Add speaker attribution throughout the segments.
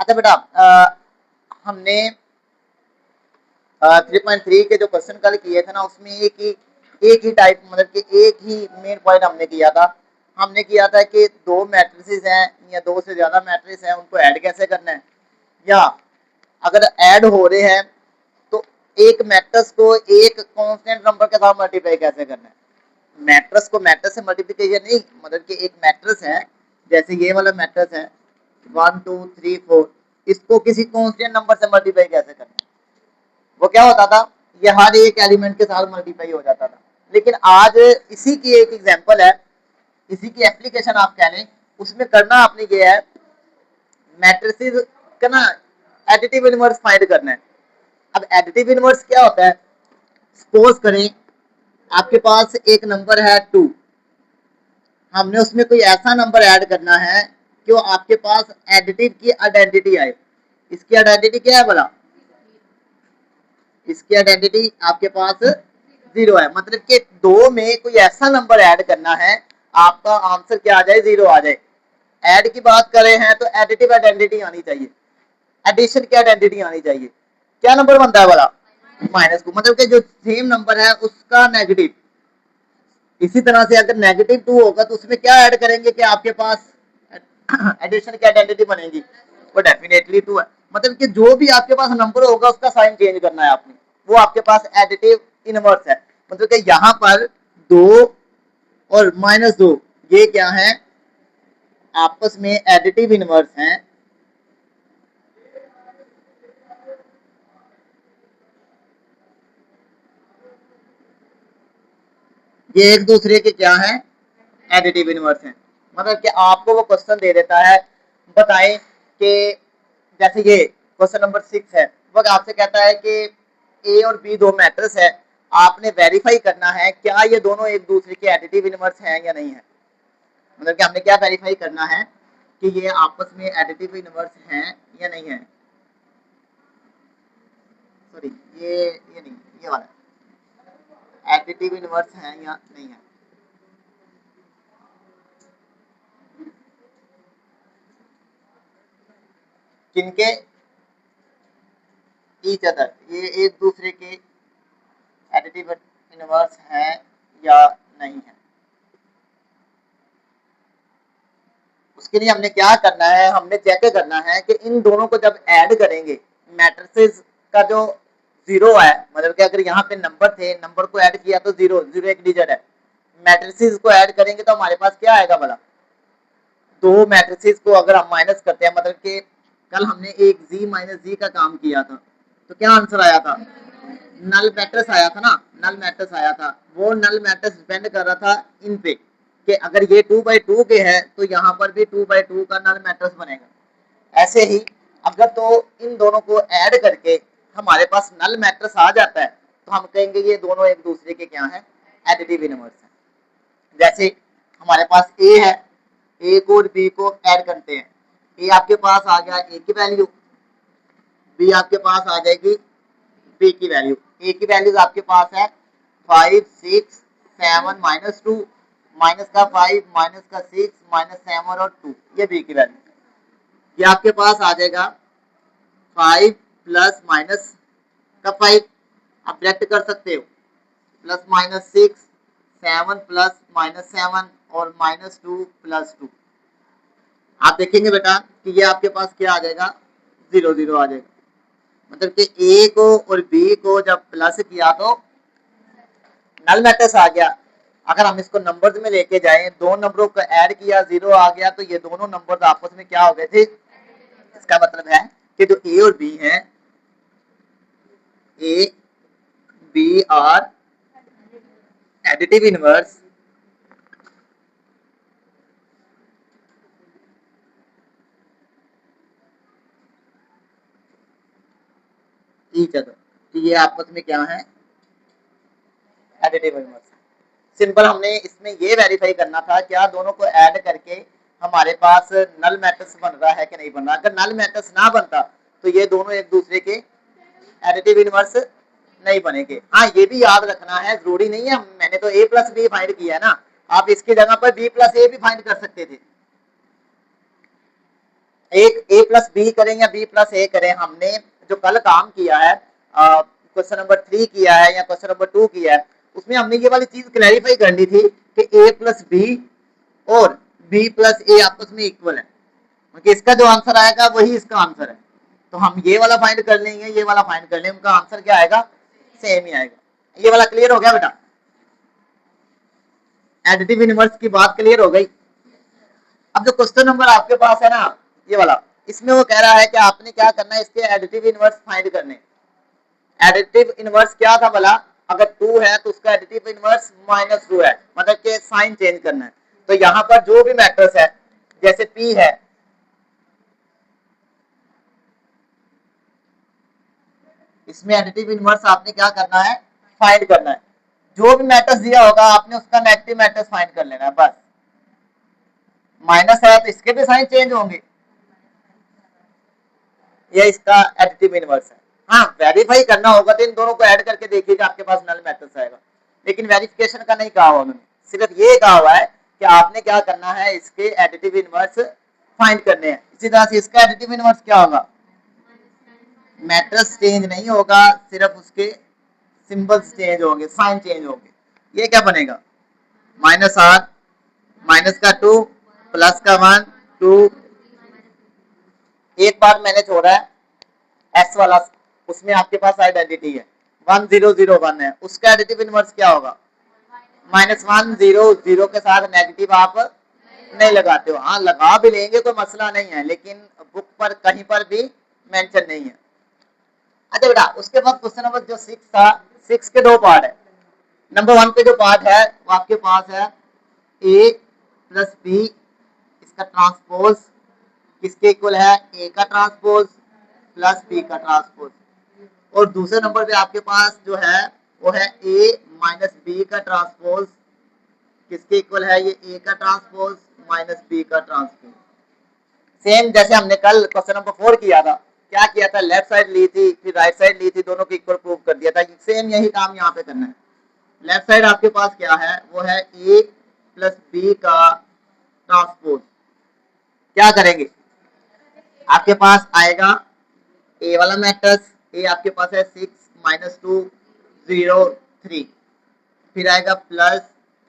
Speaker 1: अच्छा बेटा, हमने 3.3 के जो क्वेश्चन कल किए थे ना, उसमें एक ही टाइप, मतलब कि एक ही मेन पॉइंट हमने किया था। हमने किया था कि दो मैट्रिसेस हैं या दो से ज्यादा मैट्रिस हैं, उनको ऐड कैसे करना है, या अगर ऐड हो रहे हैं तो एक मैट्रिक्स को एक कांस्टेंट नंबर के साथ मल्टीप्लाई कैसे करना है। मैट्रिक्स को मैट्रिक्स से मल्टीप्लिकेशन नहीं, मतलब कि एक मैट्रिक्स है, जैसे ये वाला मैट्रिक्स है 1 2 3 4, इसको किसी कांस्टेंट नंबर से मल्टीप्लाई कैसे करना है। वो क्या होता था, ये हर एक एलिमेंट के साथ मल्टीप्लाई हो जाता था। लेकिन आज इसी की एक एग्जांपल है, इसी की एप्लीकेशन आप कह लें, उसमें करना आपने ये है, मैट्रिसेस का ना एडिटिव इनवर्स फाइंड करना है। अब एडिटिव इनवर्स क्या होता है, सपोज करें आपके पास एक नंबर है 2, हमने उसमें कोई ऐसा नंबर ऐड करना है कि वो आपके पास एडिटिव की आइडेंटिटी आए। इसकी आइडेंटिटी क्या है बोला, इसकी आइडेंटिटी आपके पास 0 है, मतलब कि 2 में कोई ऐसा नंबर ऐड करना है आपका आंसर क्या आ जाए, 0 आ जाए। ऐड की बात कर रहे हैं तो एडिटिव आइडेंटिटी आनी चाहिए, एडिशन की आइडेंटिटी आनी चाहिए। क्या नंबर बनता है वाला, -2, मतलब कि जो सेम नंबर है उसका नेगेटिव। इसी तरह से अगर -2 होगा तो उसमें क्या ऐड करेंगे कि आपके पास एडिशन की आइडेंटिटी बनेगी, वो डेफिनेटली 2 है। मतलब कि जो भी आपके पास नंबर होगा उसका साइन चेंज करना है आपने, वो आपके पास एडिटिव इनवर्स है। मतलब कि यहाँ पर 2 और -2 ये क्या है, आपस में एडिटिव इनवर्स हैं। ये एक दूसरे के क्या है, एडिटिव इनवर्स हैं। मतलब कि आपको वो क्वेश्चन दे देता है, बताएं कि जैसे ये क्वेश्चन नंबर 6 है, वो आपसे कहता है कि ए और बी दो मैट्रिक्स है, आपने वेरीफाई करना है क्या ये दोनों एक दूसरे के एडिटिव इनवर्स हैं या नहीं है। मतलब कि हमने क्या वेरीफाई करना है कि ये आपस में एडिटिव इनवर्स हैं या नहीं है। सॉरी, ये नहीं, ये वाला एडिटिव इनवर्स हैं या नहीं है। किनके, ईच अदर, ये एक दूसरे के एडिटिव इनवर्स हैं या नहीं है। उसके लिए हमने क्या करना है, हमने चेक करना है कि इन दोनों को जब ऐड करेंगे, मैट्रिसेस का जो 0 है, मतलब कि अगर यहाँ पे नंबर थे, नंबर को ऐड किया तो 0 0 एक डिजिट है, मैट्रिसेस को ऐड करेंगे तो हमारे पास क्या आएगा भला, दो मैट्रिसेस को अगर हम माइनस करते हैं, मतलब कि कल हमने एक जी माइनस जी का काम किया था, तो क्या आंसर आया था, नल मैट्रिक्स आया था ना, नल मैट्रिक्स आया था। वो नल मैट्रिक्स डिपेंड कर रहा था इन पे कि अगर ये 2/2 के है तो यहाँ पर भी 2/2 का नल मैट्रिक्स बनेगा। ऐसे ही अगर तो इन दोनों को ऐड करके हमारे पास नल मैट्रिक्स आ जाता है तो हम कहेंगे ये दोनों एक दूसरे के क्या है, एडिटिव इनवर्स है। जैसे हमारे पास ए है, ए को और बी को ऐड करते हैं, ए आपके पास आ गया ए की वैल्यू, बी आपके पास आ जाएगी बी की वैल्यू। ए की वैल्यूज आपके पास है 5 6 7 -2, माइनस का 5 माइनस का 6 -7 और 2, ये बी की वैल्यू। ये आपके पास आ जाएगा 5 प्लस माइनस का 5, आप डायरेक्ट कर सकते हो, प्लस -6 7 प्लस -7 और -2 प्लस 2। आप देखेंगे बेटा कि ये आपके पास क्या आ जाएगा, 0 0 आ जाएगा। मतलब कि ए को और बी को जब प्लस किया तो नल मैट्रिक्स आ गया। अगर हम इसको नंबर्स में लेके जाएं, दो नंबरों को ऐड किया 0 आ गया, तो ये दोनों नंबर आपस में क्या हो गए थे। इसका मतलब है कि जो ए और बी है, A B are additive inverse each other, तो ये आपस में क्या है, एडिटिव इनवर्स। सिंपल हमने इसमें ये वेरीफाई करना था क्या दोनों को ऐड करके हमारे पास नल मैट्रिक्स बन रहा है कि नहीं बन रहा। अगर नल मैट्रिक्स ना बनता तो ये दोनों एक दूसरे के एडिटिव इनवर्स नहीं बनेंगे। हाँ, ये भी याद रखना है, जरूरी नहीं है, मैंने तो a प्लस बी फाइंड किया है ना, आप इसकी जगह पर b प्लस ए भी फाइंड कर सकते थे। एक ए प्लस बी करें या बी प्लस ए करें, हमने जो कल काम किया है, क्वेश्चन नंबर 3 किया है या क्वेश्चन नंबर 2 किया है, उसमें हमने ये वाली चीज क्लैरिफाई करनी थी कि ए प्लस बी और बी प्लस ए आपस में इक्वल है, क्योंकि इसका जो आंसर आएगा वही इसका आंसर है। तो हम ये वाला फाइंड कर लेंगे, ये वाला फाइंड कर लेंगे, उनका आंसर क्या आएगा, सेम ही आएगा। ये वाला क्लियर हो गया बेटा? एडिटिव इनवर्स की बात क्लियर हो गई। अब जो क्वेश्चन नंबर आपके पास है ना, ये वाला, इसमें वो कह रहा है कि आपने क्या करना है, इसके एडिटिव इनवर्स फाइंड करने। एडिटिव इनवर्स क्या था भला? अगर 2 है तो उसका एडिटिव इनवर्स -2 है, मतलब कि साइन चेंज करना है। तो यहां पर जो भी मैट्रिक्स है, जैसे P है, इसमें एडिटिव इनवर्स आपने क्या करना है, फाइंड करना है। जो भी मैट्रिक्स दिया होगा आपने उसका नेगेटिव मैट्रिक्स फाइंड कर लेना है बस। माइनस है तो इसके भी साइन चेंज होंगे, ये इसका एडिटिव इनवर्स है। हाँ, वेरीफाई करना होगा तो इन दोनों को ऐड करके देखिएगा, आपके पास नल मैट्रिक्स आएगा। लेकिन वेरिफिकेशन का नहीं कहा हुआ उन्होंने, सिर्फ ये कहा हुआ है कि आपने क्या करना है, इसके एडिटिव इनवर्स फाइंड करने हैं। इसी तरह से इसका एडिटिव इनवर्स क्या होगा, मैट्रिक्स चेंज नहीं होगा, सिर्फ उसके सिंबल्स चेंज होंगे, साइन चेंज होंगे। ये क्या बनेगा, -r, माइनस का 2 प्लस का 1 2। एक बार मैंने छोड़ा है एक्स वाला, उसमें आपके पास आइडेंटिटी है 1001 है, उसका एडिटिव इनवर्स क्या होगा, -100 के साथ नेगेटिव आप नहीं लगाते हो। हाँ, लगा भी लेंगे कोई मसला नहीं है, लेकिन बुक पर कहीं पर भी मेंशन नहीं है। अच्छा बेटा, उसके बाद क्वेश्चन नंबर जो 6 था, 6 के दो पार्ट है। नंबर 1 पे जो पार्ट है वो आपके पास है ए प्लस बी, इसका ट्रांसपोज किसके इक्वल है, ए का ट्रांसपोज प्लस बी का ट्रांसपोज। और दूसरे नंबर पे आपके पास जो है वो है ए माइनस बी का ट्रांसपोज, किसके इक्वल है, ये ए का ट्रांसपोज माइनस बी का ट्रांसपोज। सेम जैसे हमने कल क्वेश्चन नंबर 4 किया था, क्या किया था, लेफ्ट साइड ली थी फिर राइट साइड ली थी, दोनों को इक्वल प्रूव कर दिया था। सेम यही काम यहाँ पे करना है। लेफ्ट साइड आपके पास क्या है, वो है ए प्लस बी का ट्रांसपोज। क्या करेंगे, आपके पास आएगा ए वाला मैट्रिक्स, ए आपके पास है 6 -2 0 3, फिर आएगा प्लस,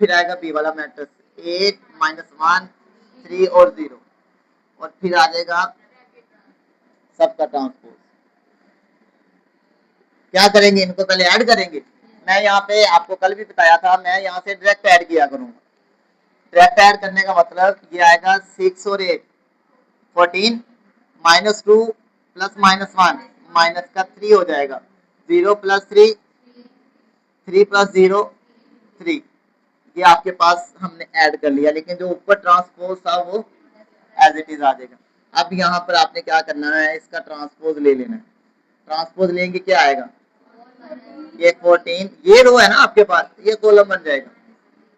Speaker 1: फिर आएगा बी वाला मैट्रिक्स 8 -1 3 और 0, और फिर आ जाएगा सबका ट्रांसपोज। क्या करेंगे, इनको पहले ऐड करेंगे। मैं यहाँ पे आपको कल भी बताया था, मैं यहाँ से डायरेक्ट ऐड किया करूंगा। डायरेक्ट ऐड करने का मतलब ये आएगा 6 और 8 14 -2 प्लस -1 माइनस का 3 हो जाएगा, 0 प्लस 3 3 प्लस 0 3। ये आपके पास हमने ऐड कर लिया, लेकिन जो ऊपर ट्रांसपोज था वो एज इट इज आ जाएगा। अब यहाँ पर आपने क्या करना है, इसका ट्रांसपोज ले लेना है। ट्रांसपोज लेंगे क्या आएगा, ये 14, ये रो है ना आपके पास, ये कॉलम बन जाएगा,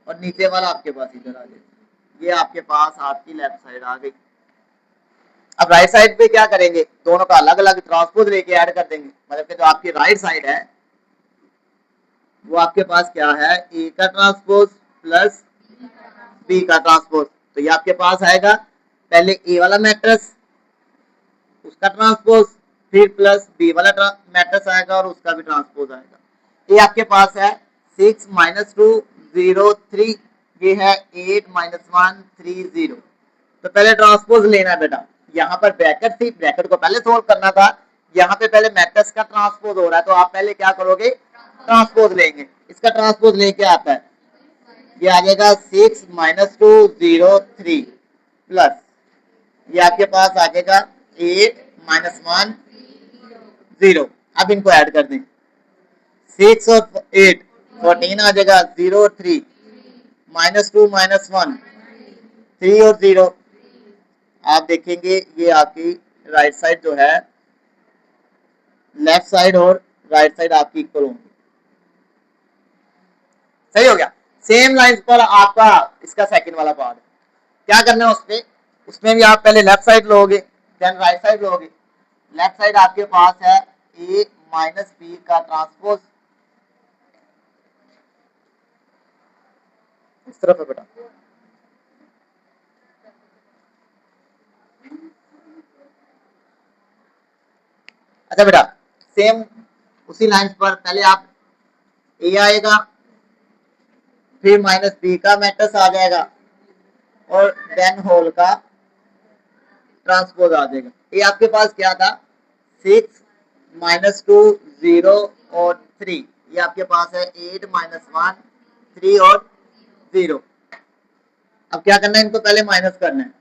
Speaker 1: और नीचे वाला आपके पास इधर आ जाएगा। ये आपके पास आपकी लेफ्ट साइड आ गई। अब राइट साइड पे क्या करेंगे, दोनों का अलग अलग ट्रांसपोज लेके ऐड कर देंगे। मतलब कि जो आपकी राइट साइड है वो आपके पास क्या है, ए का ट्रांसपोज प्लस बी का ट्रांसपोज। तो ये आपके पास आएगा पहले ए वाला मैट्रिक्स, उसका ट्रांसपोज, फिर प्लस बी वाला मैट्रिक्स आएगा और उसका भी ट्रांसपोज आएगा। ये आपके पास है 6 -2 0 3, ये है 8 -1 3 0। तो पहले ट्रांसपोज लेना है बेटा। यहाँ पर ब्रैकेट थी, ब्रैकेट को पहले सोल्व करना था। यहाँ पे पहले मैट्रिक्स का ट्रांसपोज हो रहा है, तो आप पहले क्या करोगे, ट्रांसपोज लेंगे। इसका ट्रांसपोज लेके आता है, ये आ जाएगा 6 -2 0 3 प्लस, ये आपके पास आ जाएगा 8 -1 0। अब इनको ऐड कर दें, 6 और 8 14 आ जाएगा, 0 3 -2 -1 3 और 0। आप देखेंगे ये आपकी राइट साइड जो है, लेफ्ट साइड और राइट साइड आपकी इक्वल होंगी। सही हो गया। सेम लाइन पर आपका इसका सेकंड वाला पार्ट है। क्या करना है उसपे, उसमें भी आप पहले लेफ्ट साइड लोगे देन राइट साइड लोगे। लेफ्ट साइड आपके पास है ए माइनस बी का ट्रांसपोज, इस तरफ है बेटा। अच्छा बेटा सेम उसी लाइन पर पहले आप ए आएगा, फिर माइनस बी का मैट्रिक्स आ जाएगा और देन होल का ट्रांसपोज आ जाएगा। ये आपके पास क्या था 6 -2 0 और 3, ये आपके पास है 8 -1 3 और 0। अब क्या करना है, इनको पहले माइनस करना है।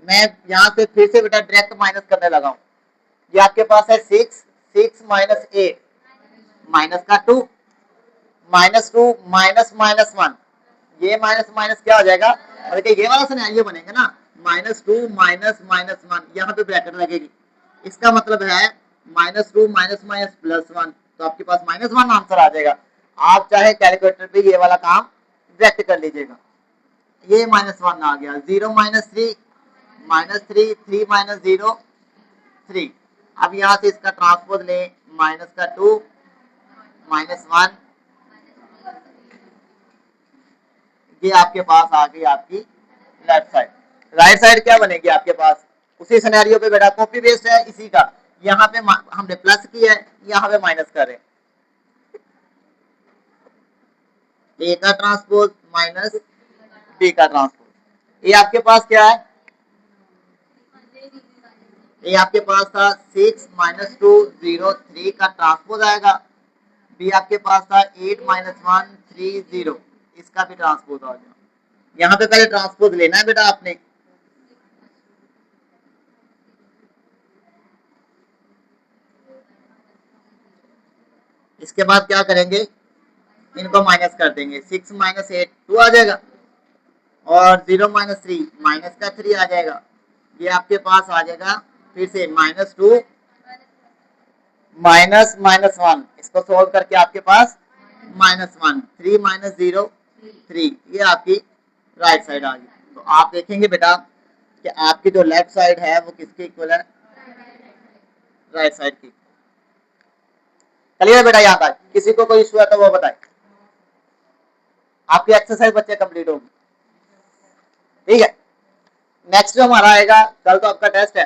Speaker 1: मैं यहाँ से फिर से बेटा डायरेक्ट माइनस करने लगा हूँ। ये आपके पास है 6 -8 माइनस का 2 -2 -1, ये माइनस माइनस क्या हो जाएगा, बल्कि ये वाला सिनेरियो बनेगा ना -2 -1, यहाँ पे ब्रैकेट लगेगी। इसका मतलब है -2 -1 तो आपके पास -1 आंसर आ जाएगा। आप चाहे कैलकुलेटर पे ये वाला काम डायरेक्ट कर लीजिएगा। ये -1 आ गया, 0 -3 -3 3 -0 3। अब यहाँ से इसका ट्रांसपोज लें, माइनस का 2 -1, ये आपके पास आ गई आपकी लेफ्ट साइड। राइट साइड क्या बनेगी आपके पास, उसी सिनेरियो पे बेटा कॉपी पेस्ट है इसी का। यहाँ पे हमने प्लस किया है, यहाँ पे माइनस कर रहे हैं। ए का ट्रांसपोज माइनस बी का ट्रांसपोज। ये आपके पास क्या है, ये आपके पास था 6 -2 0 3 का ट्रांसपोज आएगा। बी आपके पास था 8 -1 3 0, इसका भी ट्रांसपोज आ गया। यहाँ पे पहले ट्रांसपोज लेना है बेटा आपने। इसके बाद क्या करेंगे, इनको माइनस कर देंगे। 6 -8 2 आ जाएगा और 0 -3 माइनस का 3 आ जाएगा। ये आपके पास आ जाएगा फिर से -2 -1, इसको सोल्व करके आपके पास -1 3 -0 3, ये आपकी राइट साइड आ गई। तो आप देखेंगे बेटा कि आपकी जो लेफ्ट साइड है वो किसके इक्वल है, राइट साइड की। क्लियर बेटा, यहाँ तक किसी को कोई इश्यू है तो वो बताए। आपकी एक्सरसाइज बच्चे कंप्लीट होगी, ठीक है। नेक्स्ट जो हमारा आएगा, कल तो आपका टेस्ट है,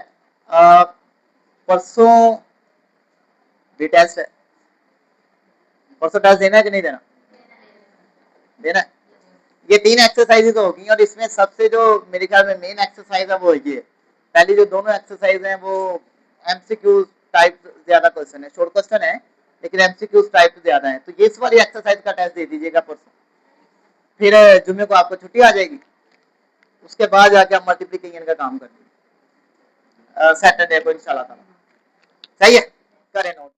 Speaker 1: परसों भी टेस्ट है। परसों टेस्ट देना है कि नहीं देना, देना है। ये 3 एक्सरसाइजेज होगी और इसमें सबसे जो मेरे ख्याल में मेन एक्सरसाइज है वो ये। पहली जो दोनों एक्सरसाइज हैं वो एमसीक्यू टाइप ज्यादा क्वेश्चन है, शॉर्ट क्वेश्चन है लेकिन एमसीक्यू टाइप ज्यादा है। तो ये इस वाली एक्सरसाइज का टेस्ट दे दीजिएगा परसों, फिर जुम्मे को आपको छुट्टी आ जाएगी। उसके बाद जाके आप मल्टीप्लिकेशन का काम करेंगे सैटरडे को इंशाल्लाह। सही है, करें नोट।